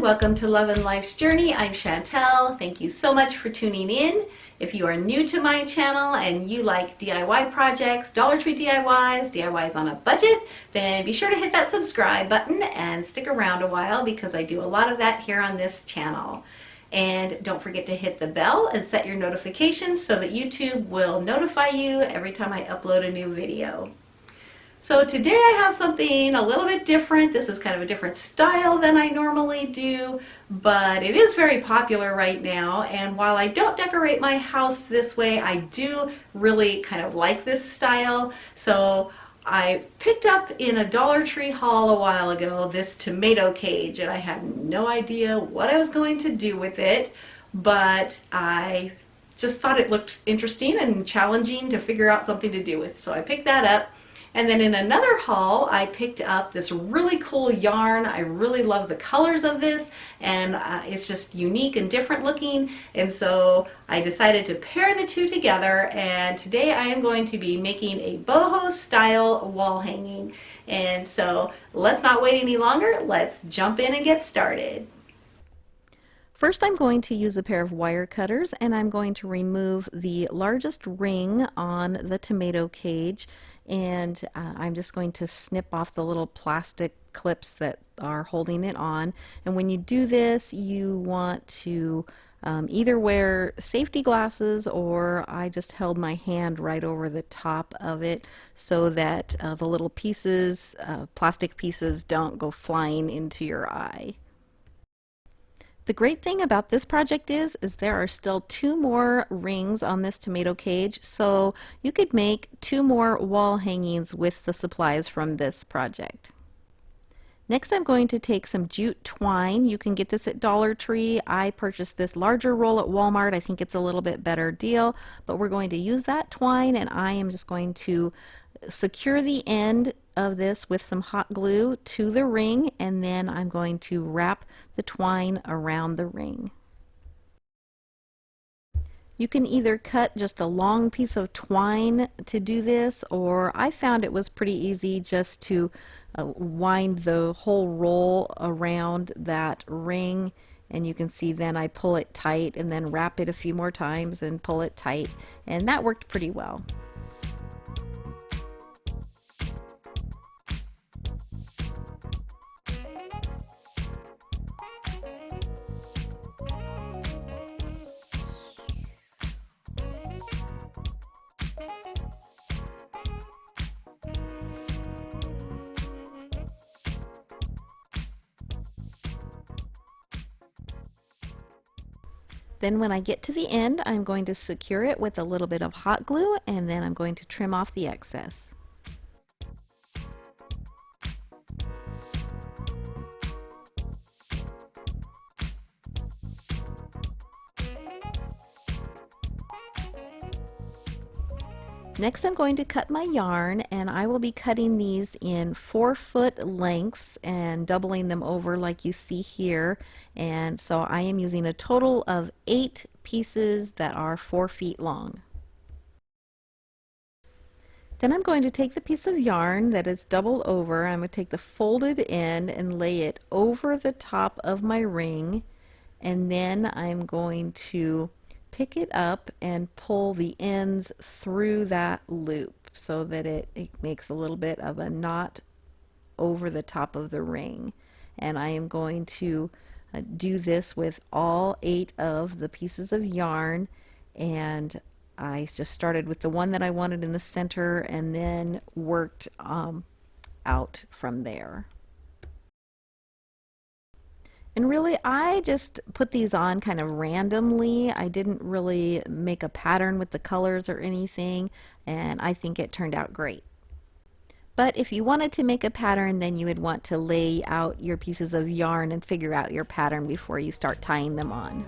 welcome to Love and Life's Journey. I'm Chantel. Thank you so much for tuning in. If you are new to my channel and you like DIY projects, Dollar Tree DIYs, DIYs on a budget, then be sure to hit that subscribe button and stick around a while because I do a lot of that here on this channel. And don't forget to hit the bell and set your notifications so that YouTube will notify you every time I upload a new video. So today I have something a little bit different. This is kind of a different style than I normally do, but it is very popular right now. And while I don't decorate my house this way, I do really kind of like this style. So I picked up in a Dollar Tree haul a while ago this tomato cage, and I had no idea what I was going to do with it, but I just thought it looked interesting and challenging to figure out something to do with. So I picked that up. And then in another haul, I picked up this really cool yarn. I really love the colors of this, and it's just unique and different looking. And so I decided to pair the two together, and today I am going to be making a boho style wall hanging. And so let's not wait any longer. Let's jump in and get started. First, I'm going to use a pair of wire cutters, and I'm going to remove the largest ring on the tomato cage, and I'm just going to snip off the little plastic clips that are holding it on. And when you do this, you want to either wear safety glasses, or I just held my hand right over the top of it so that the little pieces, plastic pieces, don't go flying into your eye. The great thing about this project is there are still 2 more rings on this tomato cage, so you could make 2 more wall hangings with the supplies from this project. Next, I'm going to take some jute twine. You can get this at Dollar Tree. I purchased this larger roll at Walmart. I think it's a little bit better deal, but we're going to use that twine, and I am just going to secure the end of this with some hot glue to the ring, and then I'm going to wrap the twine around the ring. You can either cut just a long piece of twine to do this, or I found it was pretty easy just to wind the whole roll around that ring, and you can see then I pull it tight and then wrap it a few more times and pull it tight, and that worked pretty well. Then when I get to the end, I'm going to secure it with a little bit of hot glue, and then I'm going to trim off the excess. Next, I'm going to cut my yarn, and I will be cutting these in 4-foot lengths and doubling them over like you see here. And so I am using a total of 8 pieces that are 4 feet long. Then I'm going to take the piece of yarn that is doubled over. I'm going to take the folded end and lay it over the top of my ring, and then I'm going to pick it up and pull the ends through that loop so that it makes a little bit of a knot over the top of the ring. And I am going to do this with all 8 of the pieces of yarn, and I just started with the one that I wanted in the center and then worked out from there. And really, I just put these on kind of randomly. I didn't really make a pattern with the colors or anything, and I think it turned out great. But if you wanted to make a pattern, then you would want to lay out your pieces of yarn and figure out your pattern before you start tying them on.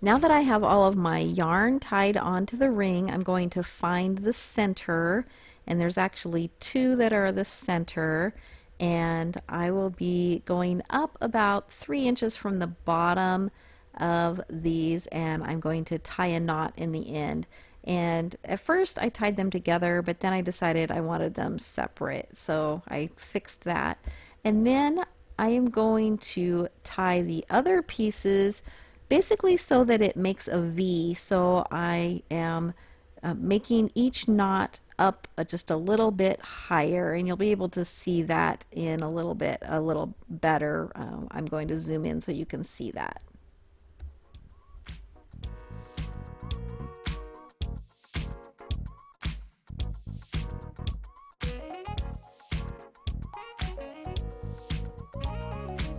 Now that I have all of my yarn tied onto the ring, I'm going to find the center, and there's actually 2 that are the center, and I will be going up about 3 inches from the bottom of these, and I'm going to tie a knot in the end. And at first I tied them together, but then I decided I wanted them separate, so I fixed that. And then I am going to tie the other pieces basically so that it makes a V. So I am making each knot up just a little bit higher, and you'll be able to see that in a little better. I'm going to zoom in so you can see that.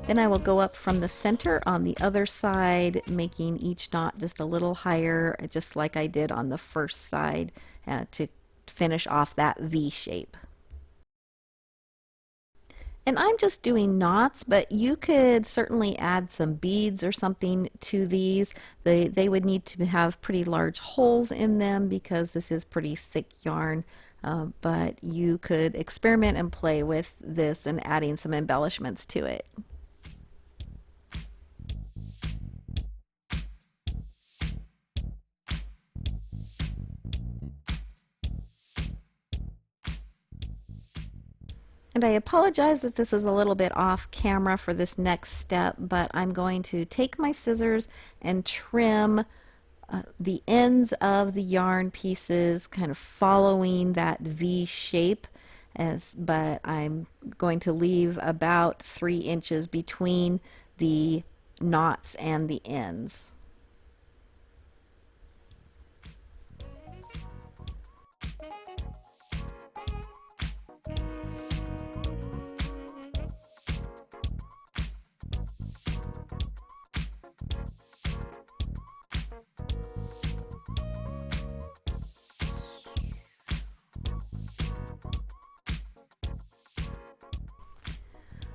Then I will go up from the center on the other side, making each knot just a little higher, just like I did on the first side, to finish off that V shape. And I'm just doing knots, but you could certainly add some beads or something to these. They would need to have pretty large holes in them because this is pretty thick yarn. But you could experiment and play with this and adding some embellishments to it. And I apologize that this is a little bit off camera for this next step, but I'm going to take my scissors and trim the ends of the yarn pieces, kind of following that V shape. But I'm going to leave about 3 inches between the knots and the ends.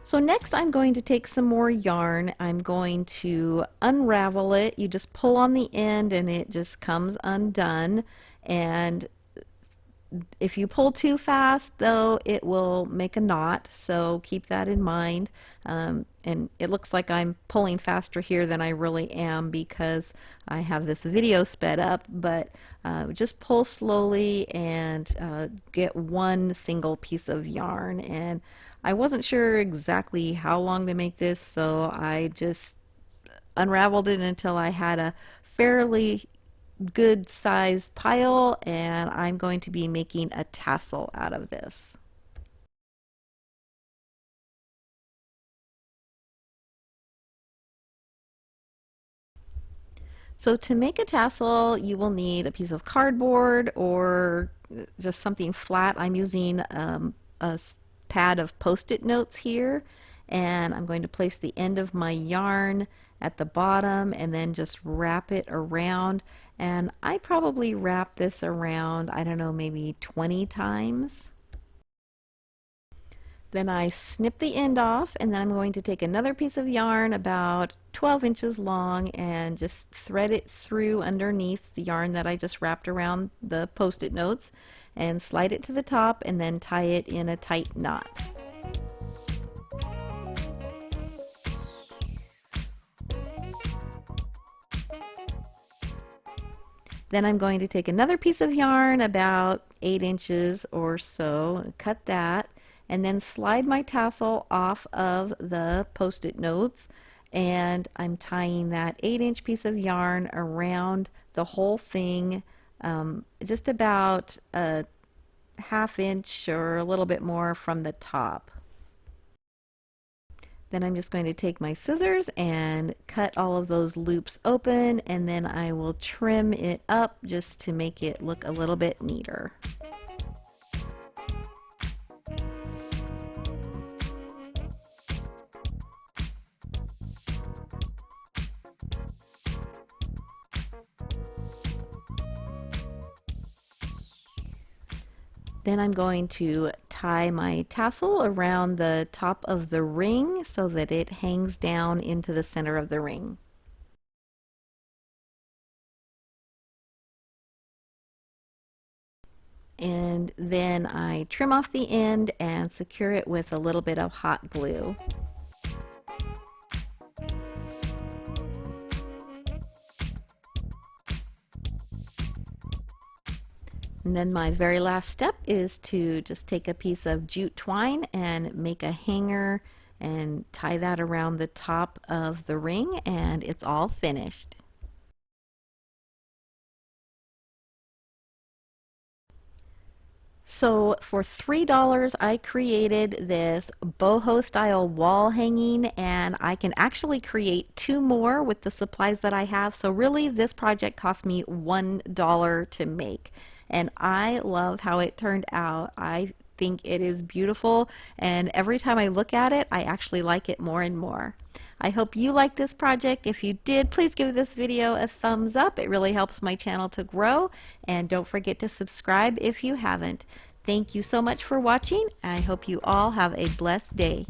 So next I'm going to take some more yarn. I'm going to unravel it. You just pull on the end and it just comes undone. And if you pull too fast, though, it will make a knot, so keep that in mind. And it looks like I'm pulling faster here than I really am because I have this video sped up, but just pull slowly and get one single piece of yarn. And I wasn't sure exactly how long to make this, so I just unraveled it until I had a fairly good sized pile, and I'm going to be making a tassel out of this. So to make a tassel, you will need a piece of cardboard or just something flat. I'm using a pad of post-it notes here, and I'm going to place the end of my yarn at the bottom and then just wrap it around. And I probably wrap this around, I don't know, maybe 20 times. Then I snip the end off, and then I'm going to take another piece of yarn about 12 inches long and just thread it through underneath the yarn that I just wrapped around the post-it notes and slide it to the top and then tie it in a tight knot. Then I'm going to take another piece of yarn about 8 inches or so, cut that, and then slide my tassel off of the post-it notes, and I'm tying that 8-inch piece of yarn around the whole thing, just about a ½ inch or a little bit more from the top. Then I'm just going to take my scissors and cut all of those loops open, and then I will trim it up just to make it look a little bit neater. Then I'm going to tie my tassel around the top of the ring so that it hangs down into the center of the ring. And then I trim off the end and secure it with a little bit of hot glue. And then my very last step is to just take a piece of jute twine and make a hanger and tie that around the top of the ring, and it's all finished. So for $3, I created this boho style wall hanging, and I can actually create two more with the supplies that I have. So really this project cost me $1 to make, and I love how it turned out. I think it is beautiful, and every time I look at it, I actually like it more and more. I hope you like this project. If you did, please give this video a thumbs up. It really helps my channel to grow. And don't forget to subscribe if you haven't. Thank you so much for watching. I hope you all have a blessed day.